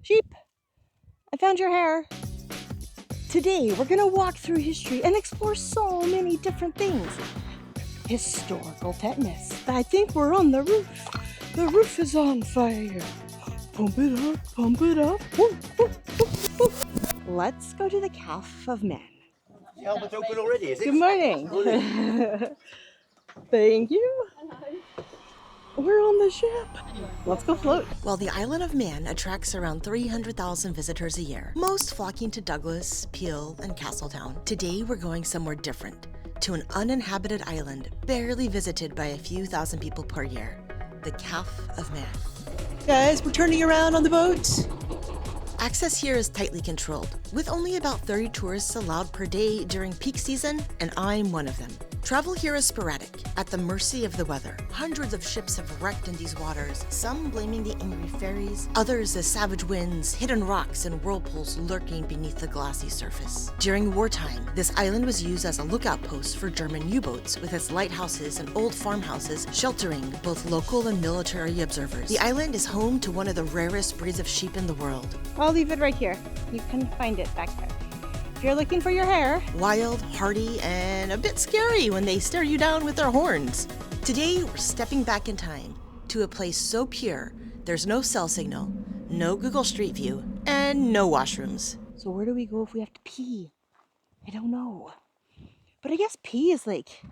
Sheep, I found your hair. Today, we're gonna walk through history and explore so many different things. Historical tetanus. I think we're on the roof. The roof is on fire. Pump it up, pump it up. Woo, woo, woo, woo. Let's go to the Calf of Man. The helmet's open already, is it? Good morning. Thank you. We're on the ship. Let's go float. While the Island of Man attracts around 300,000 visitors a year, most flocking to Douglas, Peel, and Castletown, today we're going somewhere different, to an uninhabited island barely visited by a few thousand people per year, the Calf of Man. Guys, we're turning around on the boat. Access here is tightly controlled, with only about 30 tourists allowed per day during peak season, and I'm one of them. Travel here is sporadic, at the mercy of the weather. Hundreds of ships have wrecked in these waters, some blaming the angry fairies, others the savage winds, hidden rocks, and whirlpools lurking beneath the glassy surface. During wartime, this island was used as a lookout post for German U-boats, with its lighthouses and old farmhouses sheltering both local and military observers. The island is home to one of the rarest breeds of sheep in the world. I'll leave it right here. You can find it back there. If you're looking for your hair. Wild, hardy, and a bit scary when they stare you down with their horns. Today, we're stepping back in time to a place so pure, there's no cell signal, no Google Street View, and no washrooms. So where do we go if we have to pee? I don't know. But I guess pee is like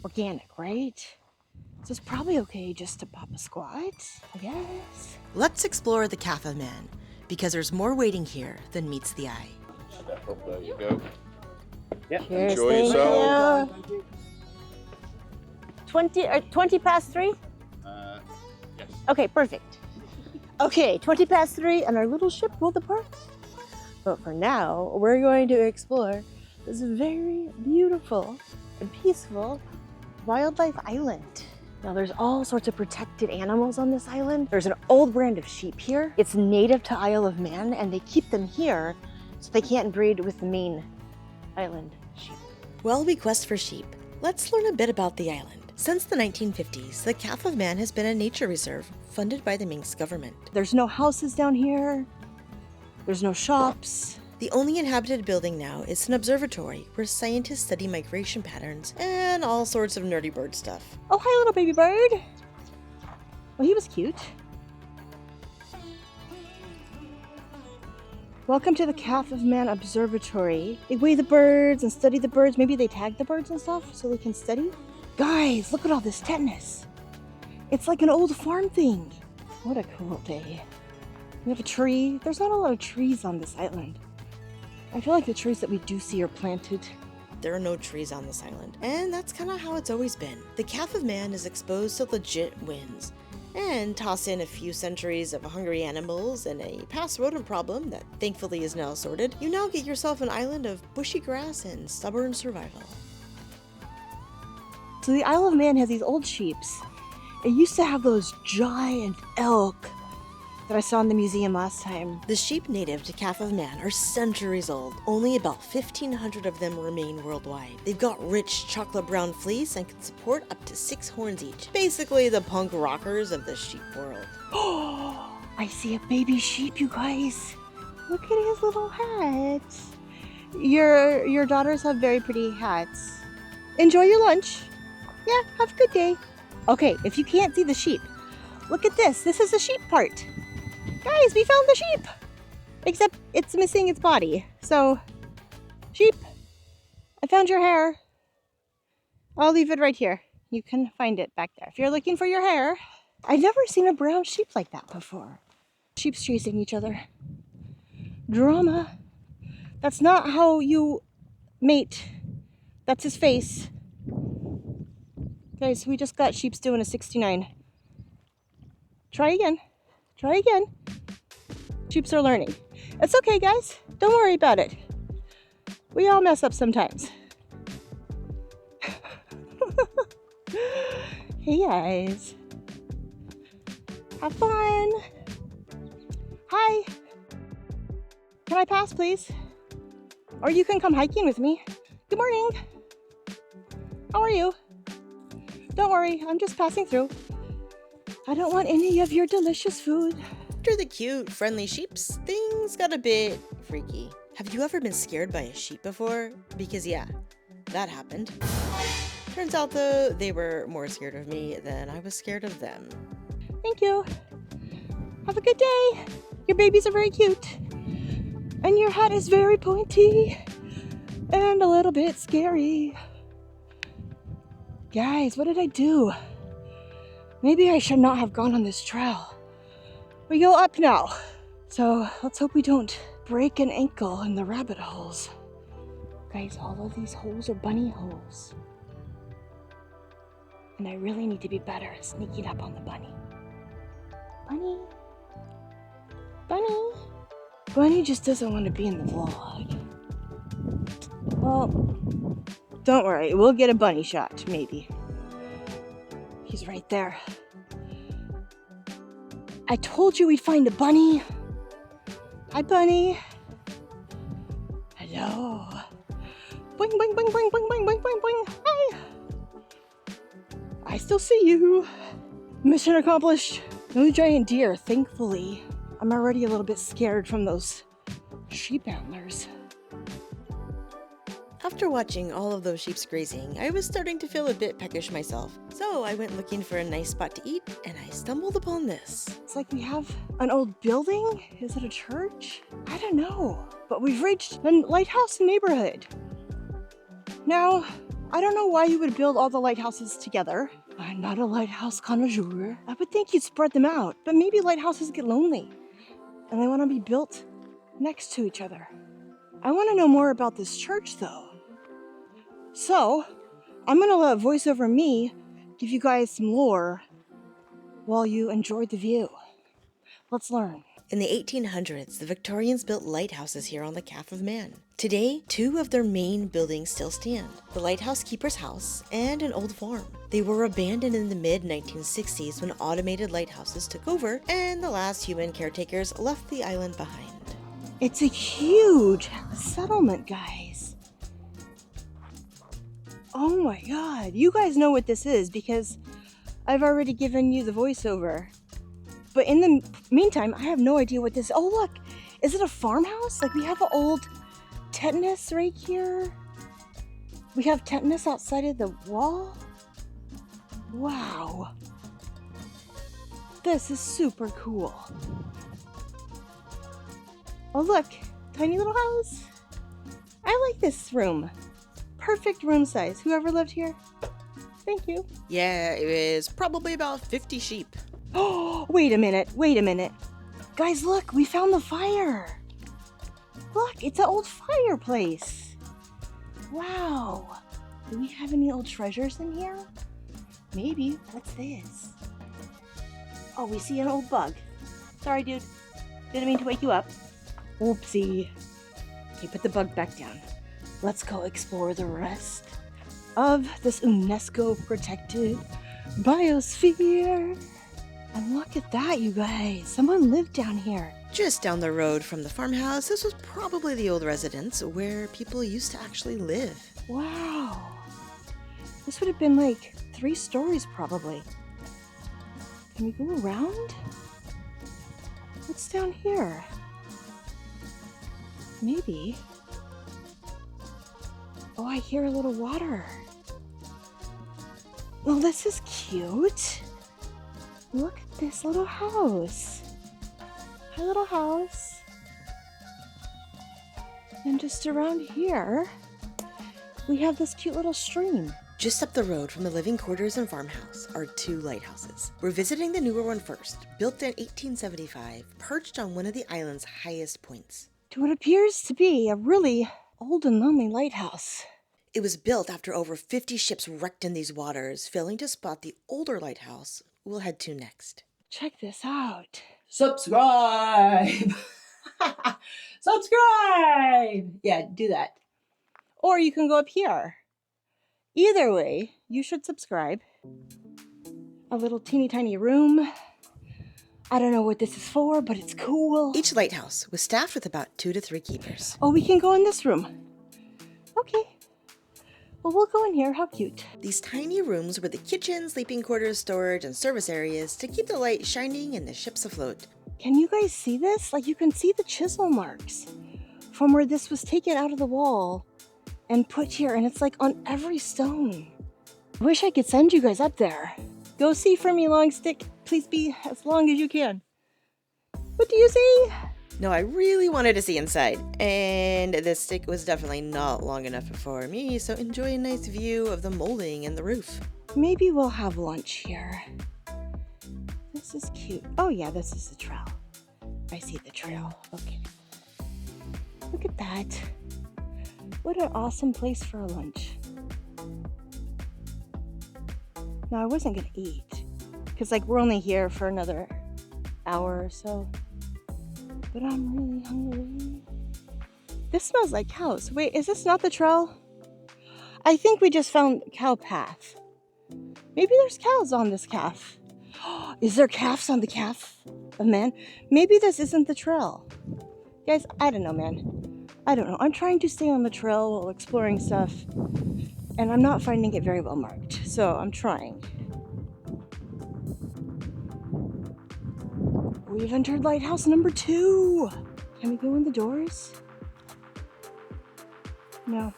organic, right? So it's probably okay just to pop a squat, I guess. Let's explore the Calf of Man, because there's more waiting here than meets the eye. Step up, there you go. Yep. Cheers, Enjoy thank yourself. you. 20 past 3? Yes. Okay, perfect. Okay, 20 past 3 and our little ship will depart. But for now, we're going to explore this very beautiful and peaceful wildlife island. Now there's all sorts of protected animals on this island. There's an old brand of sheep here. It's native to Isle of Man and they keep them here so they can't breed with the main island sheep. While we quest for sheep, let's learn a bit about the island. Since the 1950s, the Calf of Man has been a nature reserve funded by the Manx government. There's no houses down here. There's no shops. The only inhabited building now is an observatory where scientists study migration patterns and all sorts of nerdy bird stuff. Oh, hi, little baby bird. Well, he was cute. Welcome to the Calf of Man Observatory. They weigh the birds and study the birds. Maybe they tag the birds and stuff so they can study. Guys, look at all this tetanus. It's like an old farm thing. What a cool day. We have a tree. There's not a lot of trees on this island. I feel like the trees that we do see are planted. There are no trees on this island, and that's kind of how it's always been. The Calf of Man is exposed to legit winds, and toss in a few centuries of hungry animals and a past rodent problem that thankfully is now sorted, you now get yourself an island of bushy grass and stubborn survival. So the Isle of Man has these old sheeps. It used to have those giant elk that I saw in the museum last time. The sheep native to Calf of Man are centuries old. Only about 1,500 of them remain worldwide. They've got rich chocolate brown fleece and can support up to 6 horns each. Basically the punk rockers of the sheep world. Oh, I see a baby sheep, you guys. Look at his little hat. Your daughters have very pretty hats. Enjoy your lunch. Yeah, have a good day. Okay, if you can't see the sheep, look at this. This is the sheep part. Guys, we found the sheep. Except it's missing its body. So, sheep, I found your hair. I'll leave it right here. You can find it back there. If you're looking for your hair, I've never seen a brown sheep like that before. Sheep's chasing each other. Drama. That's not how you mate. That's his face. Guys, we just got sheeps doing a 69. Try again. Try again. Sheeps are learning. It's okay, guys. Don't worry about it. We all mess up sometimes. Hey, guys. Have fun. Hi. Can I pass, please? Or you can come hiking with me. Good morning. How are you? Don't worry, I'm just passing through. I don't want any of your delicious food. After the cute, friendly sheeps, things got a bit freaky. Have you ever been scared by a sheep before? Because yeah, that happened. Turns out though, they were more scared of me than I was scared of them. Thank you. Have a good day. Your babies are very cute. And your hat is very pointy. And a little bit scary. Guys, what did I do? Maybe I should not have gone on this trail. We go up now. So let's hope we don't break an ankle in the rabbit holes. Guys, all of these holes are bunny holes. And I really need to be better at sneaking up on the bunny. Bunny. Bunny. Bunny just doesn't want to be in the vlog. Well, don't worry. We'll get a bunny shot, maybe. He's right there. I told you we'd find a bunny. Hi, bunny. Hello. Boing, boing, boing, boing, boing, boing, boing, boing, boing. Hi. I still see you. Mission accomplished. No giant deer, thankfully. I'm already a little bit scared from those sheep antlers. After watching all of those sheep grazing, I was starting to feel a bit peckish myself. So I went looking for a nice spot to eat, and I stumbled upon this. It's like we have an old building. Is it a church? I don't know. But we've reached the lighthouse neighborhood. Now, I don't know why you would build all the lighthouses together. I'm not a lighthouse connoisseur. I would think you'd spread them out, but maybe lighthouses get lonely and they want to be built next to each other. I want to know more about this church though. So, I'm going to let voiceover me give you guys some lore while you enjoy the view. Let's learn. In the 1800s, the Victorians built lighthouses here on the Calf of Man. Today, 2 of their main buildings still stand, the lighthouse keeper's house and an old farm. They were abandoned in the mid-1960s when automated lighthouses took over and the last human caretakers left the island behind. It's a huge settlement, guys. Oh my god, you guys know what this is because I've already given you the voiceover. But in the meantime, I have no idea what this is. Oh look, is it a farmhouse? Like we have an old tetanus right here. We have tetanus outside of the wall. Wow. This is super cool. Oh look, tiny little house. I like this room. Perfect room size. Whoever lived here, thank you. Yeah, it was probably about 50 sheep. Oh, wait a minute. Guys, look, we found the fire. Look, it's an old fireplace. Wow. Do we have any old treasures in here? Maybe. What's this? Oh, we see an old bug. Sorry, dude. Didn't mean to wake you up. Oopsie. Okay, put the bug back down. Let's go explore the rest of this UNESCO-protected biosphere. And look at that, you guys. Someone lived down here. Just down the road from the farmhouse, this was probably the old residence where people used to actually live. Wow. This would have been like 3 stories probably. Can we go around? What's down here? Maybe. Oh, I hear a little water. Well, this is cute. Look at this little house. Hi, little house. And just around here, we have this cute little stream. Just up the road from the living quarters and farmhouse are 2 lighthouses. We're visiting the newer one first, built in 1875, perched on one of the island's highest points. To what appears to be a really old and lonely lighthouse. It was built after over 50 ships wrecked in these waters, failing to spot the older lighthouse we'll head to next. Check this out. Subscribe! Subscribe! Yeah, do that. Or you can go up here. Either way, you should subscribe. A little teeny tiny room. I don't know what this is for, but it's cool. Each lighthouse was staffed with about 2 to 3 keepers. Oh, we can go in this room. Okay. Well, we'll go in here. How cute. These tiny rooms were the kitchen, sleeping quarters, storage, and service areas to keep the light shining and the ships afloat. Can you guys see this? Like, you can see the chisel marks from where this was taken out of the wall and put here, and it's like on every stone. I wish I could send you guys up there. Go see for me, long stick. Please be as long as you can. What do you see? No, I really wanted to see inside, and this stick was definitely not long enough for me, so enjoy a nice view of the molding and the roof. Maybe we'll have lunch here. This is cute. Oh yeah, this is the trail. I see the trail. Okay. Look at that. What an awesome place for a lunch. Now, I wasn't gonna eat, because like we're only here for another hour or so. But I'm really hungry. This smells like cows. Wait, is this not the trail? I think we just found cow path. Maybe there's cows on this calf. Is there calves on the calf of man? Maybe this isn't the trail. Guys, I don't know, man. I don't know. I'm trying to stay on the trail while exploring stuff, and I'm not finding it very well marked. So I'm trying. We've entered lighthouse number 2. Can we go in the doors? No.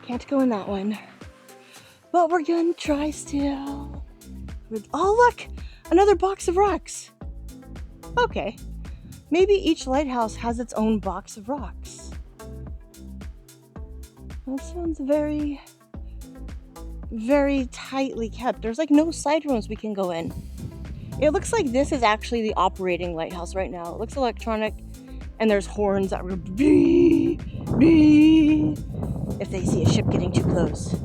Can't go in that one. But we're gonna try still. Oh, look! Another box of rocks. Okay. Maybe each lighthouse has its own box of rocks. That sounds very, very tightly kept. There's like no side rooms we can go in. It looks like this is actually the operating lighthouse right now. It looks electronic, and there's horns that will beep, beep, if they see a ship getting too close.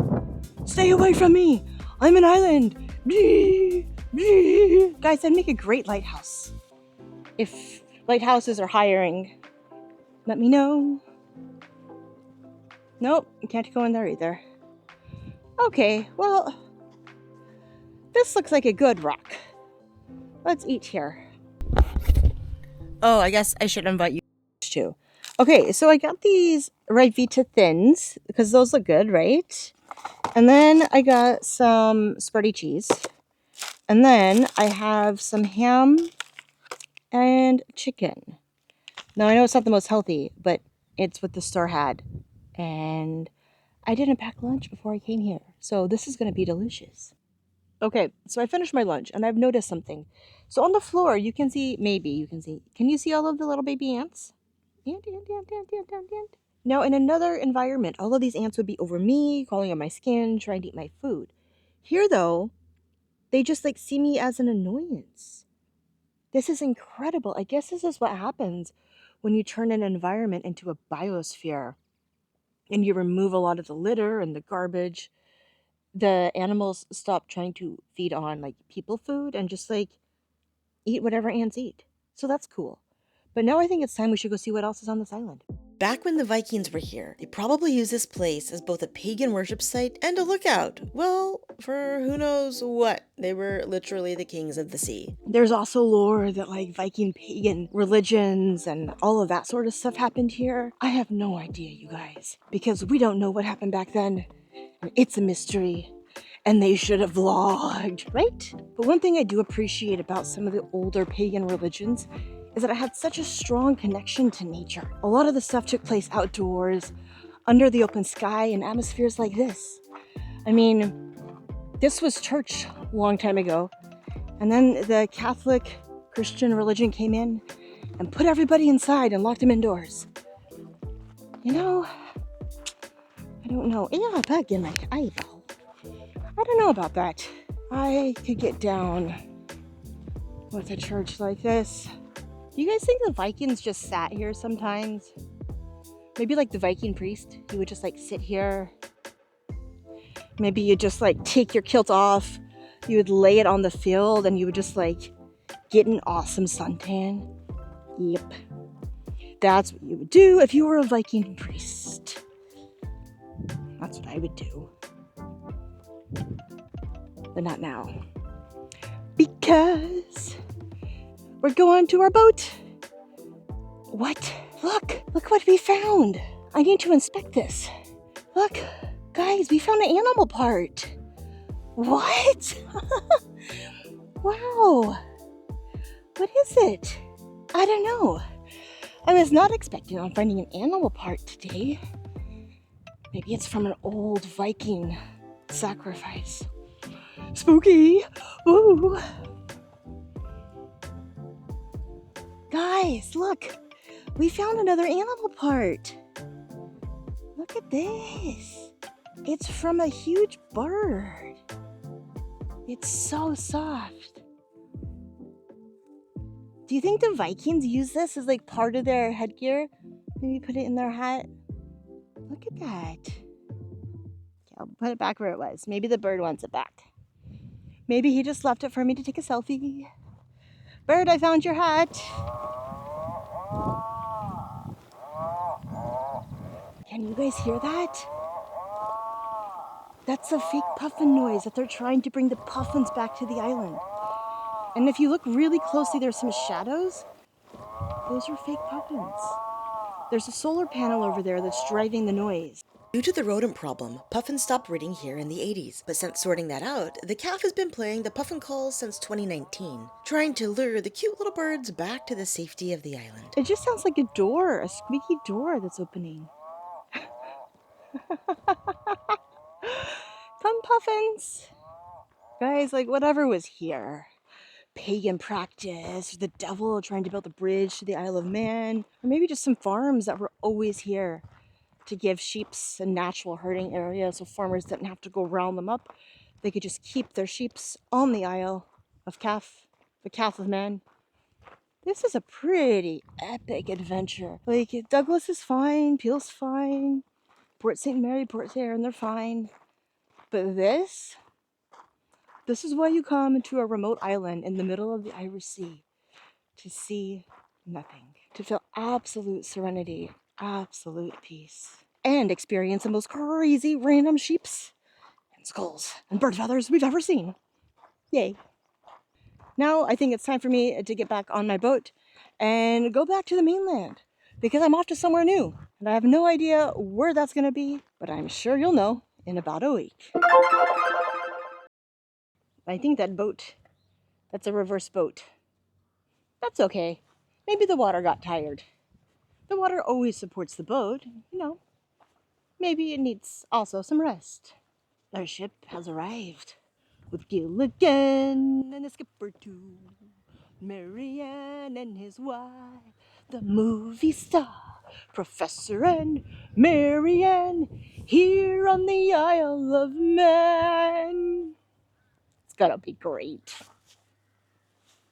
Stay away from me! I'm an island! Beep, beep. Guys, that'd make a great lighthouse. If lighthouses are hiring, let me know. Nope, can't go in there either. Okay, well, this looks like a good rock. Let's eat here. Oh, I guess I should invite you too. Okay, so I got these Rivita Thins because those look good, right? And then I got some spready cheese. And then I have some ham and chicken. Now, I know it's not the most healthy, but it's what the store had. And I didn't pack lunch before I came here. So this is going to be delicious. Okay, so I finished my lunch, and I've noticed something. So on the floor, you can see, maybe you can see, can you see all of the little baby ants? Ant. Now, in another environment, all of these ants would be over me, crawling on my skin, trying to eat my food. Here, though, they just like see me as an annoyance. This is incredible. I guess this is what happens when you turn an environment into a biosphere and you remove a lot of the litter and the garbage. The animals stop trying to feed on like people food and just like eat whatever ants eat. So that's cool. But now I think it's time we should go see what else is on this island. Back when the Vikings were here, they probably used this place as both a pagan worship site and a lookout. Well, for who knows what. They were literally the kings of the sea. There's also lore that like Viking pagan religions and all of that sort of stuff happened here. I have no idea, you guys, because we don't know what happened back then. It's a mystery, and they should have vlogged, right? But one thing I do appreciate about some of the older pagan religions is that I had such a strong connection to nature. A lot of the stuff took place outdoors, under the open sky, in atmospheres like this. I mean, this was church a long time ago, and then the Catholic Christian religion came in and put everybody inside and locked them indoors. You know, I don't know. Yeah, a bug in my eyeball. I don't know about that. I could get down with a church like this. Do you guys think the Vikings just sat here sometimes? Maybe like the Viking priest, he would just like sit here. Maybe you'd just like take your kilt off, you would lay it on the field, and you would just like get an awesome suntan. Yep. That's what you would do if you were a Viking priest. That's what I would do. But not now. Because we're going to our boat. What? Look what we found. I need to inspect this. Look, guys, we found an animal part. What? Wow. What is it? I don't know. I was not expecting on finding an animal part today. Maybe it's from an old Viking sacrifice. Spooky! Ooh! Guys, look! We found another animal part! Look at this! It's from a huge bird. It's so soft. Do you think the Vikings use this as like part of their headgear? Maybe put it in their hat? Look at that. Okay, I'll put it back where it was. Maybe the bird wants it back. Maybe he just left it for me to take a selfie. Bird, I found your hat. Can you guys hear that? That's a fake puffin noise that they're trying to bring the puffins back to the island. And if you look really closely, there's some shadows. Those are fake puffins. There's a solar panel over there that's driving the noise. Due to the rodent problem, puffins stopped breeding here in the 80s, but since sorting that out, the calf has been playing the puffin calls since 2019, trying to lure the cute little birds back to the safety of the island. It just sounds like a door, a squeaky door that's opening. Fun puffins! Guys, like whatever was here. Pagan practice, or the devil trying to build a bridge to the Isle of Man, or maybe just some farms that were always here to give sheeps a natural herding area so farmers didn't have to go round them up. They could just keep their sheeps on the Isle of Calf, the Calf of Man. This is a pretty epic adventure. Like, Douglas is fine, Peel's fine, Port St. Mary, Port Saint Aaron, they're fine. But this is why you come to a remote island in the middle of the Irish Sea. To see nothing. To feel absolute serenity, absolute peace. And experience the most crazy random sheeps and skulls and bird feathers we've ever seen. Yay. Now I think it's time for me to get back on my boat and go back to the mainland because I'm off to somewhere new and I have no idea where that's going to be, but I'm sure you'll know in about a week. I think that boat, that's a reverse boat. That's okay. Maybe the water got tired. The water always supports the boat, you know. Maybe it needs also some rest. Our ship has arrived with Gilligan and a skipper too. Marianne and his wife, the movie star, Professor and Marianne, here on the Isle of Man. It's gonna be great.